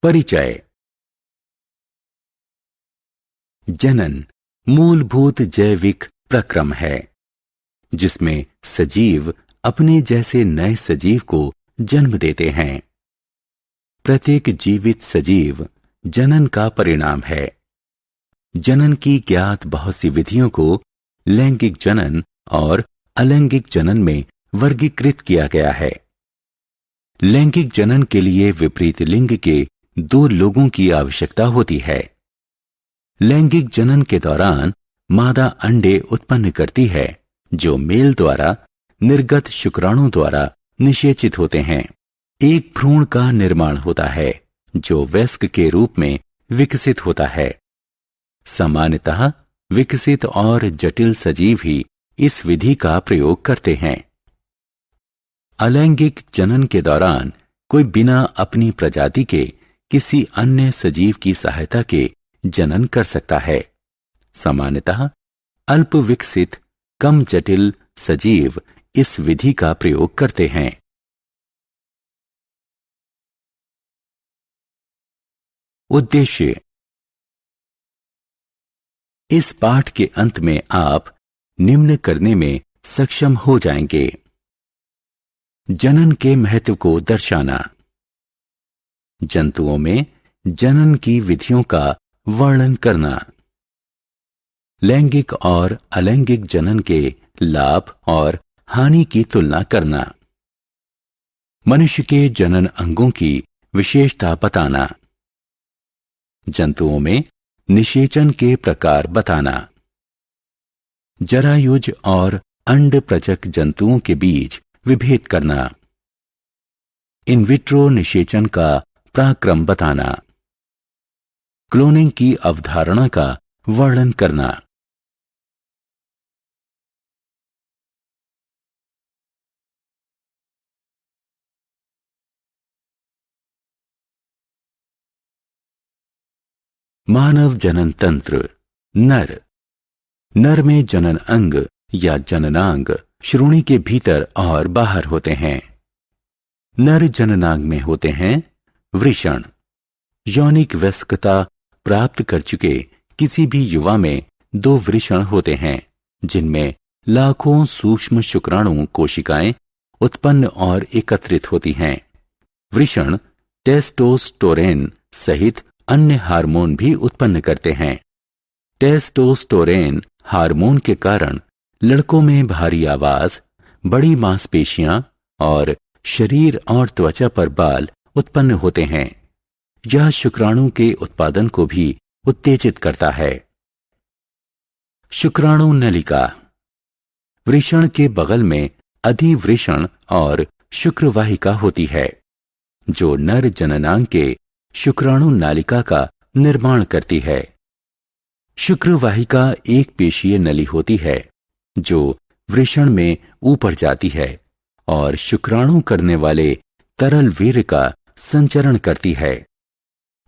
परिचय। जनन मूलभूत जैविक प्रक्रम है जिसमें सजीव अपने जैसे नए सजीव को जन्म देते हैं। प्रत्येक जीवित सजीव जनन का परिणाम है। जनन की ज्ञात बहुत सी विधियों को लैंगिक जनन और अलैंगिक जनन में वर्गीकृत किया गया है। लैंगिक जनन के लिए विपरीत लिंग के 2 लोगों की आवश्यकता होती है। लैंगिक जनन के दौरान मादा अंडे उत्पन्न करती है जो मेल द्वारा निर्गत शुक्राणु द्वारा निषेचित होते हैं। एक भ्रूण का निर्माण होता है जो वयस्क के रूप में विकसित होता है। सामान्यतः विकसित और जटिल सजीव ही इस विधि का प्रयोग करते हैं। अलैंगिक जनन के दौरान कोई बिना अपनी प्रजाति के किसी अन्य सजीव की सहायता के जनन कर सकता है। सामान्यतः अल्प विकसित कम जटिल सजीव इस विधि का प्रयोग करते हैं। उद्देश्य। इस पाठ के अंत में आप निम्न करने में सक्षम हो जाएंगे। जनन के महत्व को दर्शाना, जंतुओं में जनन की विधियों का वर्णन करना, लैंगिक और अलैंगिक जनन के लाभ और हानि की तुलना करना, मनुष्य के जनन अंगों की विशेषता बताना, जंतुओं में निषेचन के प्रकार बताना, जरायुज और अंडप्रचक जंतुओं के बीच विभेद करना, इन विट्रो निषेचन का पराक्रम बताना, क्लोनिंग की अवधारणा का वर्णन करना। मानव जनन तंत्र। नर में जनन अंग या जननांग श्रोणि के भीतर और बाहर होते हैं। नर जननांग में होते हैं वृषण। यौनिक वयस्कता प्राप्त कर चुके किसी भी युवा में 2 वृषण होते हैं जिनमें लाखों सूक्ष्म शुक्राणु कोशिकाएं उत्पन्न और एकत्रित होती हैं। वृषण टेस्टोस्टेरोन सहित अन्य हार्मोन भी उत्पन्न करते हैं। टेस्टोस्टेरोन हार्मोन के कारण लड़कों में भारी आवाज, बड़ी मांसपेशियां और शरीर और त्वचा पर बाल उत्पन्न होते हैं। यह शुक्राणु के उत्पादन को भी उत्तेजित करता है। शुक्राणु नलिका। वृषण के बगल में अधिवृषण और शुक्रवाहिका होती है जो नर जननांग के शुक्राणु नालिका का निर्माण करती है। शुक्रवाहिका एक पेशीय नली होती है जो वृषण में ऊपर जाती है और शुक्राणु करने वाले तरल वीर्य का संचरण करती है।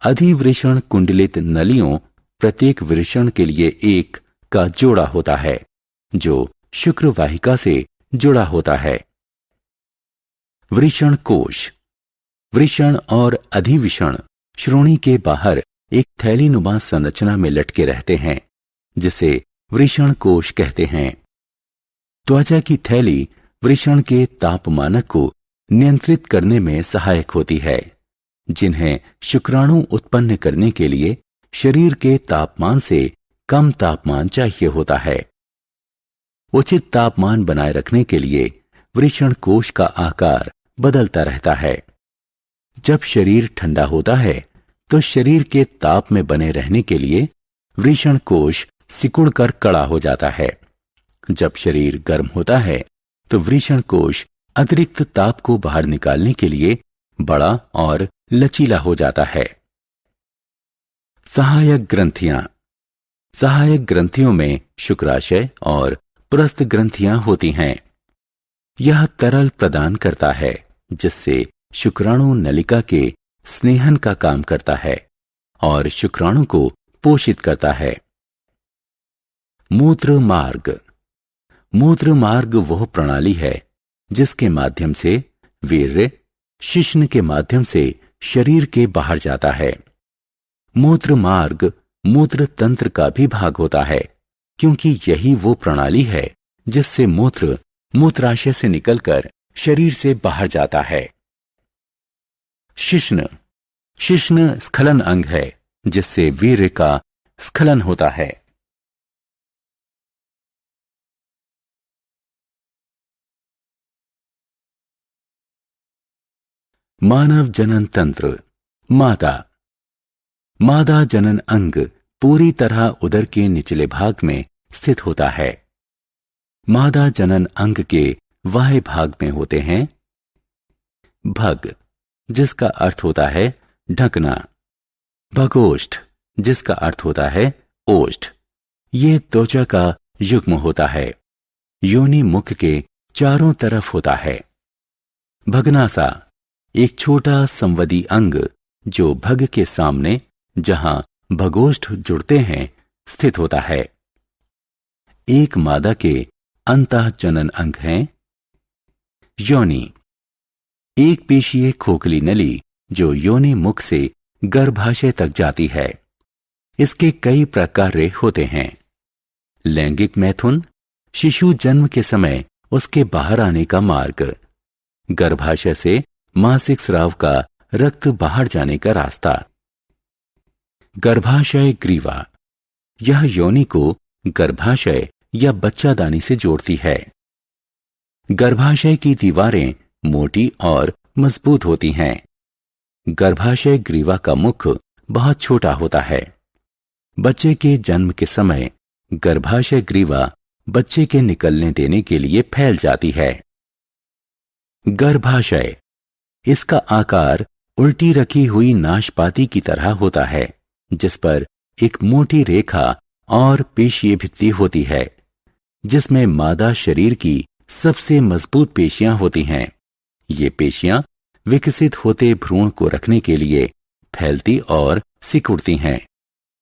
अधिवृषण कुंडलित नलियों प्रत्येक वृषण के लिए एक का जोड़ा होता है जो शुक्रवाहिका से जुड़ा होता है। वृषण कोश। वृषण और अधिवृषण श्रोणि के बाहर एक थैलीनुमा संरचना में लटके रहते हैं जिसे वृषण कोश कहते हैं। त्वचा की थैली वृषण के तापमानक को नियंत्रित करने में सहायक होती है जिन्हें शुक्राणु उत्पन्न करने के लिए शरीर के तापमान से कम तापमान चाहिए होता है। उचित तापमान बनाए रखने के लिए वृषण कोश का आकार बदलता रहता है। जब शरीर ठंडा होता है तो शरीर के ताप में बने रहने के लिए वृषण कोश सिकुड़कर कड़ा हो जाता है। जब शरीर गर्म होता है तो वृषण कोश अतिरिक्त ताप को बाहर निकालने के लिए बड़ा और लचीला हो जाता है। सहायक ग्रंथियां। सहायक ग्रंथियों में शुक्राशय और पुरस्थ ग्रंथियां होती हैं। यह तरल प्रदान करता है जिससे शुक्राणु नलिका के स्नेहन का काम करता है और शुक्राणु को पोषित करता है। मूत्र मार्ग। मूत्र मार्ग वह प्रणाली है जिसके माध्यम से वीर्य शिश्न के माध्यम से शरीर के बाहर जाता है। मूत्र मार्ग मूत्र तंत्र का भी भाग होता है, क्योंकि यही वो प्रणाली है जिससे मूत्र मूत्राशय से निकलकर शरीर से बाहर जाता है। शिश्न शिश्न स्खलन अंग है, जिससे वीर्य का स्खलन होता है। मानव जनन तंत्र। मादा जनन अंग पूरी तरह उदर के निचले भाग में स्थित होता है। मादा जनन अंग के बाह्य भाग में होते हैं भग, जिसका अर्थ होता है ढकना, भगोष्ठ, जिसका अर्थ होता है ओष्ठ। ये त्वचा का युग्म होता है, योनि मुख के चारों तरफ होता है। भगनासा एक छोटा संवदी अंग जो भग के सामने, जहां भगोष्ठ जुड़ते हैं, स्थित होता है। एक मादा के अंतः जनन अंग हैं योनि, एक पेशीय खोखली नली जो योनि मुख से गर्भाशय तक जाती है। इसके कई प्रकार होते हैं। लैंगिक मैथुन, शिशु जन्म के समय उसके बाहर आने का मार्ग, गर्भाशय से मासिक स्राव का रक्त बाहर जाने का रास्ता। गर्भाशय ग्रीवा, यह योनि को गर्भाशय या बच्चादानी से जोड़ती है। गर्भाशय की दीवारें मोटी और मजबूत होती हैं। गर्भाशय ग्रीवा का मुख बहुत छोटा होता है। बच्चे के जन्म के समय गर्भाशय ग्रीवा बच्चे के निकलने देने के लिए फैल जाती है। गर्भाशय, इसका आकार उल्टी रखी हुई नाशपाती की तरह होता है, जिस पर एक मोटी रेखा और पेशीय भित्ति होती है, जिसमें मादा शरीर की सबसे मजबूत पेशियां होती हैं। ये पेशियां विकसित होते भ्रूण को रखने के लिए फैलती और सिकुड़ती हैं,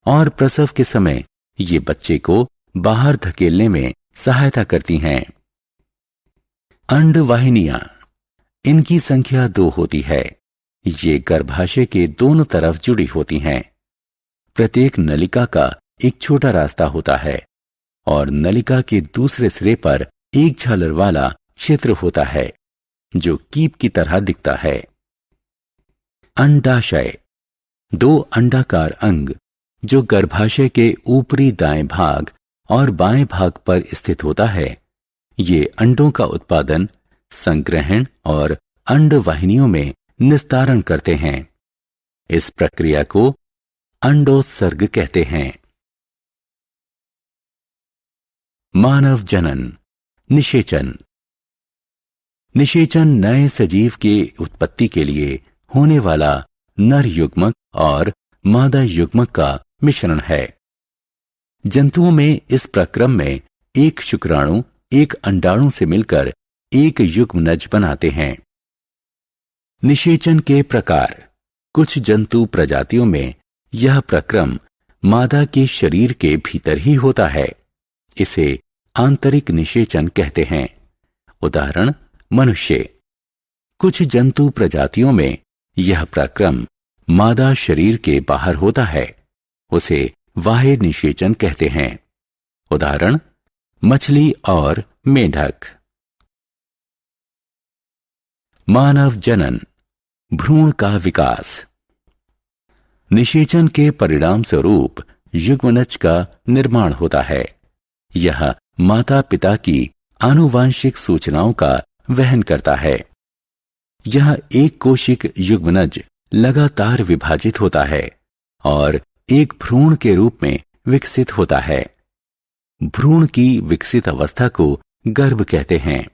और प्रसव के समय ये बच्चे को बाहर धकेलने में सहायता करती हैं। अंडवाहिनियां, इनकी संख्या 2 होती है। ये गर्भाशय के दोनों तरफ जुड़ी होती हैं। प्रत्येक नलिका का एक छोटा रास्ता होता है और नलिका के दूसरे सिरे पर एक झालर वाला क्षेत्र होता है जो कीप की तरह दिखता है। अंडाशय, 2 अंडाकार अंग जो गर्भाशय के ऊपरी दाएं भाग और बाएं भाग पर स्थित होता है। ये अंडों का उत्पादन, संग्रहण और अंडवाहिनियों में निस्तारण करते हैं। इस प्रक्रिया को अंडोत्सर्ग कहते हैं। मानव जनन निषेचन। निषेचन नए सजीव के उत्पत्ति के लिए होने वाला नर युग्मक और मादा युग्मक का मिश्रण है। जंतुओं में इस प्रक्रम में एक शुक्राणु एक अंडाणु से मिलकर एक युग्मनज बनाते हैं। निषेचन के प्रकार। कुछ जंतु प्रजातियों में यह प्रक्रम मादा के शरीर के भीतर ही होता है। इसे आंतरिक निषेचन कहते हैं। उदाहरण मनुष्य। कुछ जंतु प्रजातियों में यह प्रक्रम मादा शरीर के बाहर होता है। उसे बाह्य निषेचन कहते हैं। उदाहरण मछली और मेंढक। मानव जनन भ्रूण का विकास। निषेचन के परिणाम स्वरूप युग्मनज का निर्माण होता है। यह माता पिता की आनुवांशिक सूचनाओं का वहन करता है। यह एक कोशिक युग्मनज लगातार विभाजित होता है और एक भ्रूण के रूप में विकसित होता है। भ्रूण की विकसित अवस्था को गर्भ कहते हैं।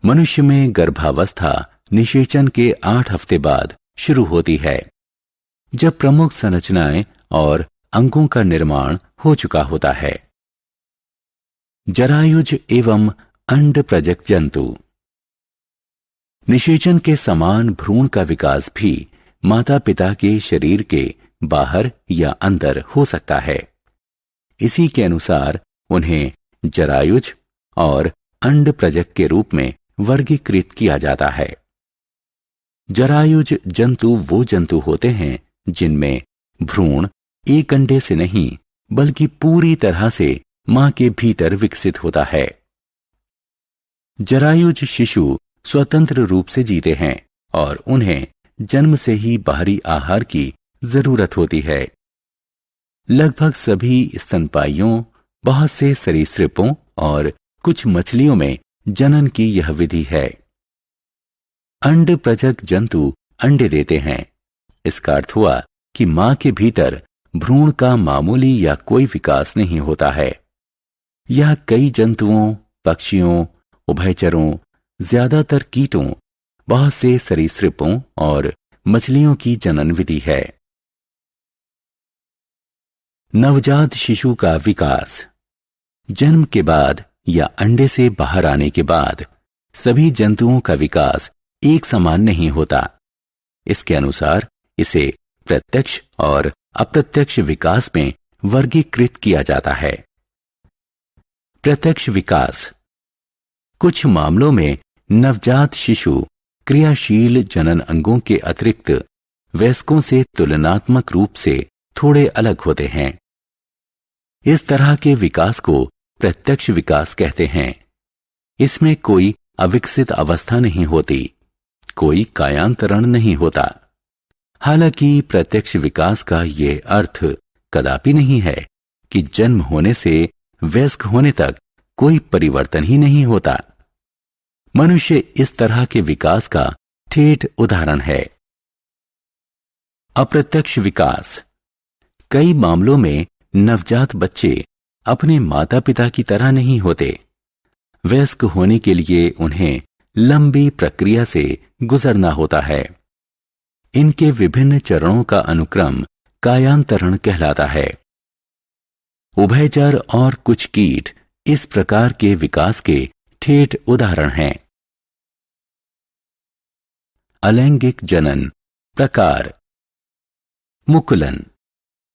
मनुष्य में गर्भावस्था निषेचन के 8 हफ्ते बाद शुरू होती है, जब प्रमुख संरचनाएं और अंगों का निर्माण हो चुका होता है। जरायुज एवं अंड प्रजक जंतु। निषेचन के समान भ्रूण का विकास भी माता पिता के शरीर के बाहर या अंदर हो सकता है। इसी के अनुसार उन्हें जरायुज और अंड प्रजक के रूप में वर्गीकृत किया जाता है। जरायुज जंतु वो जंतु होते हैं जिनमें भ्रूण एक अंडे से नहीं बल्कि पूरी तरह से मां के भीतर विकसित होता है। जरायुज शिशु स्वतंत्र रूप से जीते हैं और उन्हें जन्म से ही बाहरी आहार की जरूरत होती है। लगभग सभी स्तनपाइयों, बहुत से सरीसृपों और कुछ मछलियों में जनन की यह विधि है। अंड प्रजक जंतु अंडे देते हैं। इसका अर्थ हुआ कि मां के भीतर भ्रूण का मामूली या कोई विकास नहीं होता है। यह कई जंतुओं, पक्षियों, उभयचरों, ज्यादातर कीटों, बहुत से सरीसृपों और मछलियों की जनन विधि है। नवजात शिशु का विकास। जन्म के बाद या अंडे से बाहर आने के बाद सभी जंतुओं का विकास एक समान नहीं होता। इसके अनुसार इसे प्रत्यक्ष और अप्रत्यक्ष विकास में वर्गीकृत किया जाता है। प्रत्यक्ष विकास। कुछ मामलों में नवजात शिशु क्रियाशील जनन अंगों के अतिरिक्त वयस्कों से तुलनात्मक रूप से थोड़े अलग होते हैं। इस तरह के विकास को प्रत्यक्ष विकास कहते हैं। इसमें कोई अविकसित अवस्था नहीं होती, कोई कायांतरण नहीं होता। हालांकि प्रत्यक्ष विकास का यह अर्थ कदापि नहीं है कि जन्म होने से वयस्क होने तक कोई परिवर्तन ही नहीं होता। मनुष्य इस तरह के विकास का ठेठ उदाहरण है। अप्रत्यक्ष विकास। कई मामलों में नवजात बच्चे अपने माता पिता की तरह नहीं होते। वयस्क होने के लिए उन्हें लंबी प्रक्रिया से गुजरना होता है। इनके विभिन्न चरणों का अनुक्रम कायांतरण कहलाता है। उभयचर और कुछ कीट इस प्रकार के विकास के ठेठ उदाहरण हैं। अलैंगिक जनन प्रकार। मुकुलन।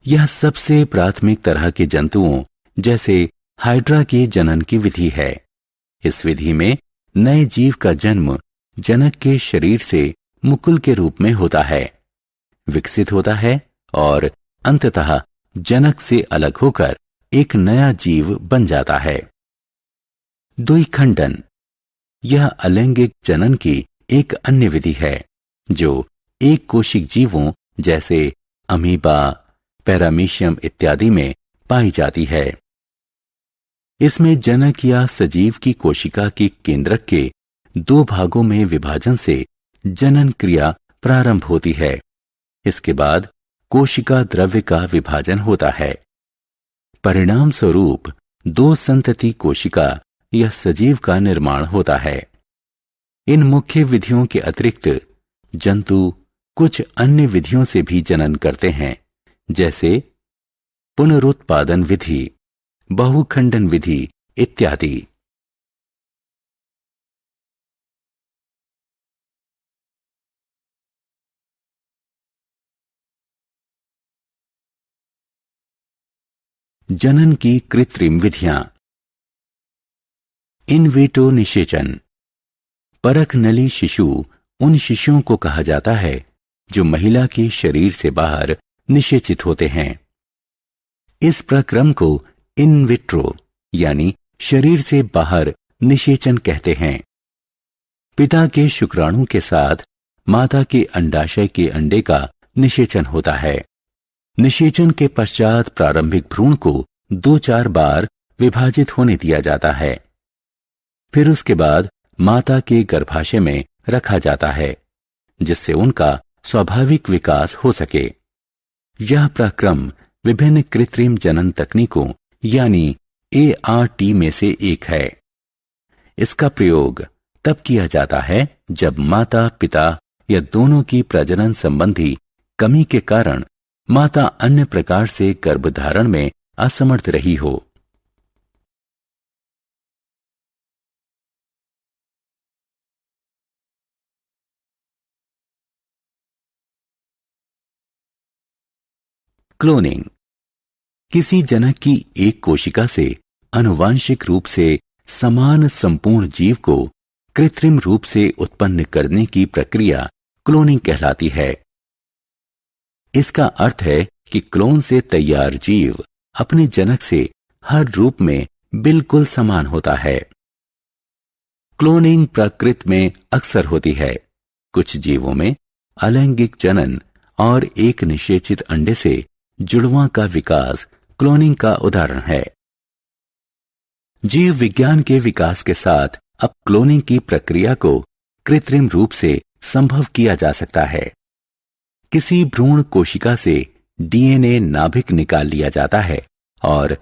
यह सबसे प्राथमिक तरह के जंतुओं जैसे हाइड्रा के जनन की विधि है। इस विधि में नए जीव का जन्म जनक के शरीर से मुकुल के रूप में होता है, विकसित होता है और अंततः जनक से अलग होकर एक नया जीव बन जाता है। द्विखंडन। यह अलैंगिक जनन की एक अन्य विधि है जो एक कोशिक जीवों जैसे अमीबा, पैरामीशियम इत्यादि में पाई जाती है। इसमें जनक या सजीव की कोशिका के केंद्रक के दो भागों में विभाजन से जनन क्रिया प्रारंभ होती है। इसके बाद कोशिका द्रव्य का विभाजन होता है। परिणाम स्वरूप दो संतति कोशिका या सजीव का निर्माण होता है। इन मुख्य विधियों के अतिरिक्त जंतु कुछ अन्य विधियों से भी जनन करते हैं, जैसे पुनरुत्पादन विधि, बहुखंडन विधि इत्यादि। जनन की कृत्रिम विधियां। इन विट्रो निषेचन। परख नली शिशु उन शिशुओं को कहा जाता है जो महिला के शरीर से बाहर निषेचित होते हैं। इस प्रक्रम को इन विट्रो यानी शरीर से बाहर निषेचन कहते हैं। पिता के शुक्राणु के साथ माता के अंडाशय के अंडे का निषेचन होता है। निषेचन के पश्चात प्रारंभिक भ्रूण को 2-4 बार विभाजित होने दिया जाता है। फिर उसके बाद माता के गर्भाशय में रखा जाता है, जिससे उनका स्वाभाविक विकास हो सके। यह प्रक्रम विभिन्न कृत्रिम जनन तकनीकों यानी ART में से एक है। इसका प्रयोग तब किया जाता है जब माता पिता या दोनों की प्रजनन संबंधी कमी के कारण माता अन्य प्रकार से गर्भधारण में असमर्थ रही हो। क्लोनिंग। किसी जनक की एक कोशिका से आनुवांशिक रूप से समान संपूर्ण जीव को कृत्रिम रूप से उत्पन्न करने की प्रक्रिया क्लोनिंग कहलाती है। इसका अर्थ है कि क्लोन से तैयार जीव अपने जनक से हर रूप में बिल्कुल समान होता है। क्लोनिंग प्रकृति में अक्सर होती है। कुछ जीवों में अलैंगिक जनन और एक निषेचित अंडे से जुड़वां का विकास क्लोनिंग का उदाहरण है। जीव विज्ञान के विकास के साथ अब क्लोनिंग की प्रक्रिया को कृत्रिम रूप से संभव किया जा सकता है। किसी भ्रूण कोशिका से डीएनए नाभिक निकाल लिया जाता है और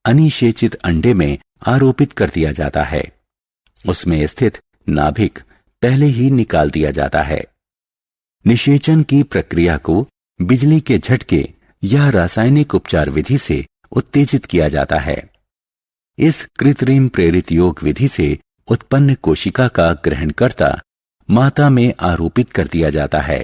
अनिषेचित अंडे में आरोपित कर दिया जाता है। उसमें स्थित नाभिक पहले ही निकाल दिया जाता है। निषेचन की प्रक्रिया को बिजली के झटके या रासायनिक उपचार विधि से उत्तेजित किया जाता है। इस कृत्रिम प्रेरित योग विधि से उत्पन्न कोशिका का ग्रहणकर्ता माता में आरोपित कर दिया जाता है।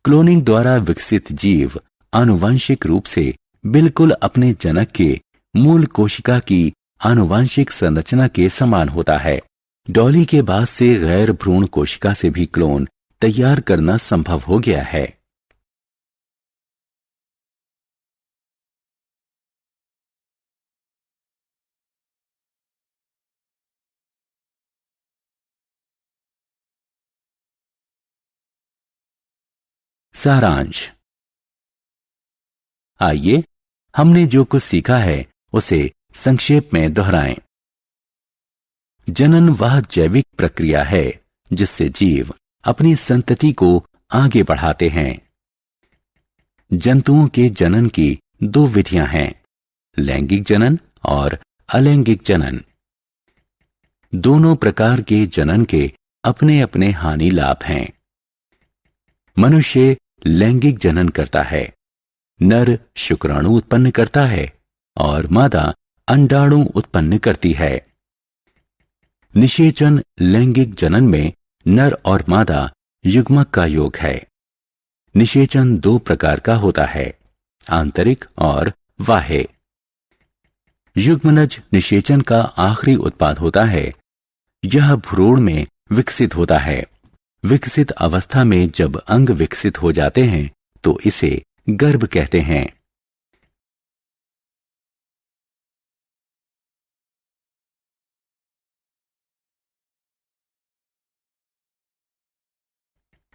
क्लोनिंग द्वारा विकसित जीव आनुवंशिक रूप से बिल्कुल अपने जनक के मूल कोशिका की आनुवंशिक संरचना के समान होता है। डॉली के बाद से गैर भ्रूण कोशिका से भी क्लोन तैयार करना संभव हो गया है। सारांश। आइए हमने जो कुछ सीखा है उसे संक्षेप में दोहराएं। जनन वह जैविक प्रक्रिया है जिससे जीव अपनी संतति को आगे बढ़ाते हैं। जंतुओं के जनन की दो विधियां हैं, लैंगिक जनन और अलैंगिक जनन। दोनों प्रकार के जनन के अपने अपने हानि लाभ हैं। मनुष्य लैंगिक जनन करता है। नर शुक्राणु उत्पन्न करता है और मादा अंडाणु उत्पन्न करती है। निषेचन लैंगिक जनन में नर और मादा युग्मक का योग है। निषेचन दो प्रकार का होता है, आंतरिक और बाह्य। युग्मनज निषेचन का आखिरी उत्पाद होता है। यह भ्रूण में विकसित होता है। विकसित अवस्था में जब अंग विकसित हो जाते हैं तो इसे गर्भ कहते हैं।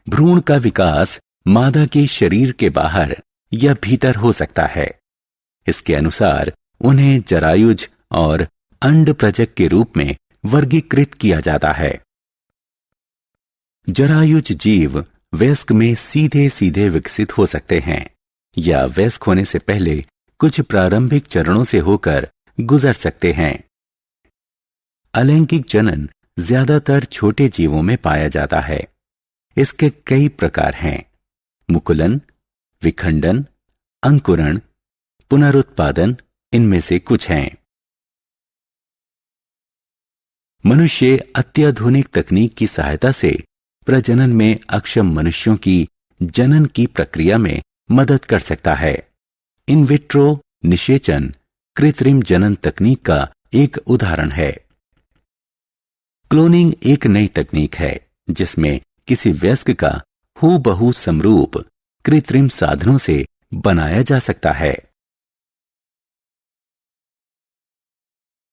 भ्रूण का विकास मादा के शरीर के बाहर या भीतर हो सकता है। इसके अनुसार उन्हें जरायुज और अंडप्रजक के रूप में वर्गीकृत किया जाता है। जरायुज जीव वयस्क में सीधे सीधे विकसित हो सकते हैं या वयस्क होने से पहले कुछ प्रारंभिक चरणों से होकर गुजर सकते हैं। अलैंगिक जनन ज्यादातर छोटे जीवों में पाया जाता है। इसके कई प्रकार हैं, मुकुलन, विखंडन, अंकुरण, पुनरुत्पादन इनमें से कुछ हैं। मनुष्य अत्याधुनिक तकनीक की सहायता से प्रजनन में अक्षम मनुष्यों की जनन की प्रक्रिया में मदद कर सकता है। इन विट्रो निषेचन कृत्रिम जनन तकनीक का एक उदाहरण है। क्लोनिंग एक नई तकनीक है जिसमें किसी वयस्क का हूबहू समरूप कृत्रिम साधनों से बनाया जा सकता है।